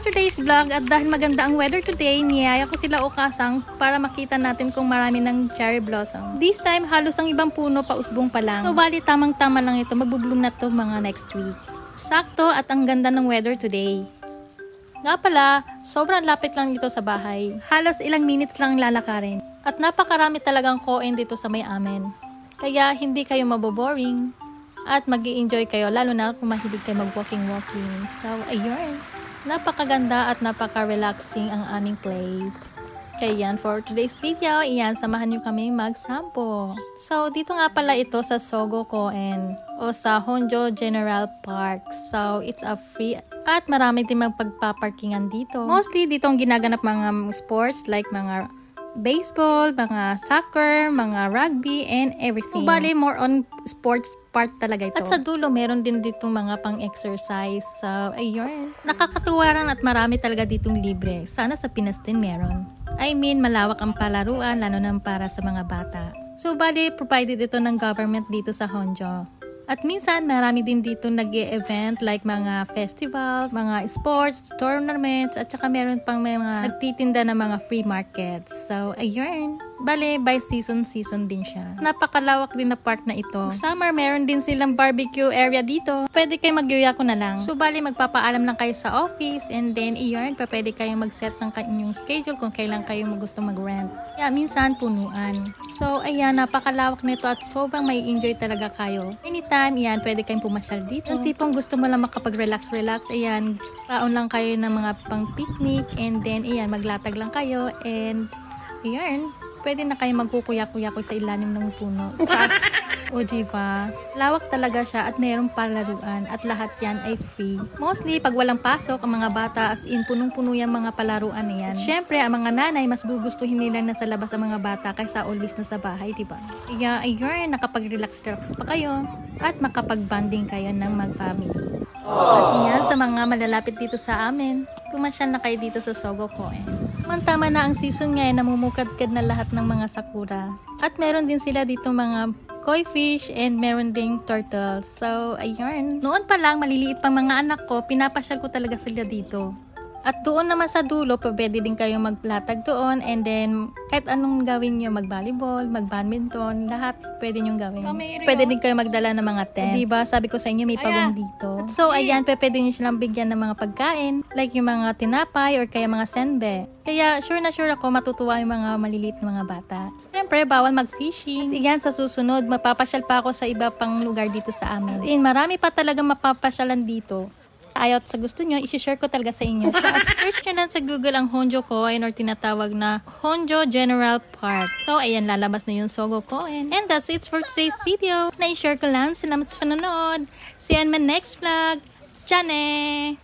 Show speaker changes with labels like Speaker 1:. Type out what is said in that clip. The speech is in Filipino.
Speaker 1: for today's vlog at dahil maganda ang weather today, niyaya ko sila ukasang para makita natin kung marami ng cherry blossom. This time, halos ang ibang puno pa usbong pa lang. So, bali tamang-tama lang ito. Magbubloom na to mga next week. Sakto at ang ganda ng weather today. Nga pala, sobrang lapit lang dito sa bahay. Halos ilang minutes lang lalakarin. At napakarami talagang koen dito sa may amin. Kaya hindi kayo maboboring. At mag-i-enjoy kayo, lalo na kung mahilig kayo mag-walking-walking. So, ayun. Napakaganda at napaka-relaxing ang aming place. Kaya yan, for today's video, iyan, samahan nyo kami magsampo. So, dito nga pala ito sa Sogo Koen o sa Honjo General Park. So, it's a free at marami din magpagpaparkingan dito. Mostly, dito ang ginaganap mga sports like mga baseball, mga soccer, mga rugby, and everything. So, bali, more on sports part talaga ito. At sa dulo, meron din ditong mga pang-exercise. So, ayun. Nakakatuwa rin at marami talaga ditong libre. Sana sa Pinas din meron. I mean, malawak ang palaruan, lalo na para sa mga bata. So, bali, provided ito ng government dito sa Honjo. At minsan, marami din dito nag-e-event like mga festivals, mga sports, tournaments, at saka meron pang mga nagtitinda ng mga free markets. So, ayun. Bale, by season din siya. Napakalawak din na park na ito. Summer, meron din silang barbecue area dito. Pwede kayo magyuyako na lang. So, bale, magpapaalam lang kayo sa office and then, iyon, pwede kayong mag-set ng inyong schedule kung kailan kayo gusto mag-rent. Kaya, minsan, punuan. So, ayan, napakalawak nito at sobrang may enjoy talaga kayo. Anytime, iyan, pwede kayong pumasyal dito. Yung tipong gusto mo lang makapag-relax, ayan, paon lang kayo ng mga pang-picnic and then, iyan, maglatag lang kayo and, iyan, pwede na kayo magkukuya-kuya ko sa ilalim ng puno. O diba? Lawak talaga siya at mayroong palaruan at lahat yan ay free. Mostly, pag walang pasok, ang mga bata as in punong-puno yung mga palaruan na yan. At syempre, ang mga nanay, mas gugustuhin nila na sa labas ang mga bata kaysa always na sa bahay, diba? Kaya, ayun, nakapag-relax-relax pa kayo at makapag-bonding kayo ng mag-family. At yan, sa mga malalapit dito sa amin, pumasyal na kayo dito sa Sogo Koen. Tama na ang season ngayon, namumukadkad na lahat ng mga sakura. At meron din sila dito mga koi fish and meron ding turtles. So, ayun. Noon pa lang, maliliit pang mga anak ko, pinapasyal ko talaga sila dito. At doon naman sa dulo, pwede din kayo maglatag doon and then kahit anong gawin nyo, mag-volleyball, mag-badminton, lahat pwede nyo gawin. Pwede din kayo magdala ng mga tent. Diba? Sabi ko sa inyo, may pagong dito. At so, ayan, pwede nyo silang bigyan ng mga pagkain, like yung mga tinapay or kaya mga senbe. Kaya sure na sure ako matutuwa yung mga maliliit na mga bata. Siyempre, bawal mag-fishing. Yan, sa susunod, mapapasyal pa ako sa iba pang lugar dito sa amin. As in, marami pa talaga mapapasyalan dito. Ayaw sa gusto nyo, isi-share ko talaga sa inyo. Search nyo lang sa Google ang Honjo Koen or tinatawag na Honjo General Park. So, ayan, lalabas na yung Sogo Koen. And that's it for today's video. Na-share ko lang. Salamat sa panonood. See you on my next vlog. Tiyane!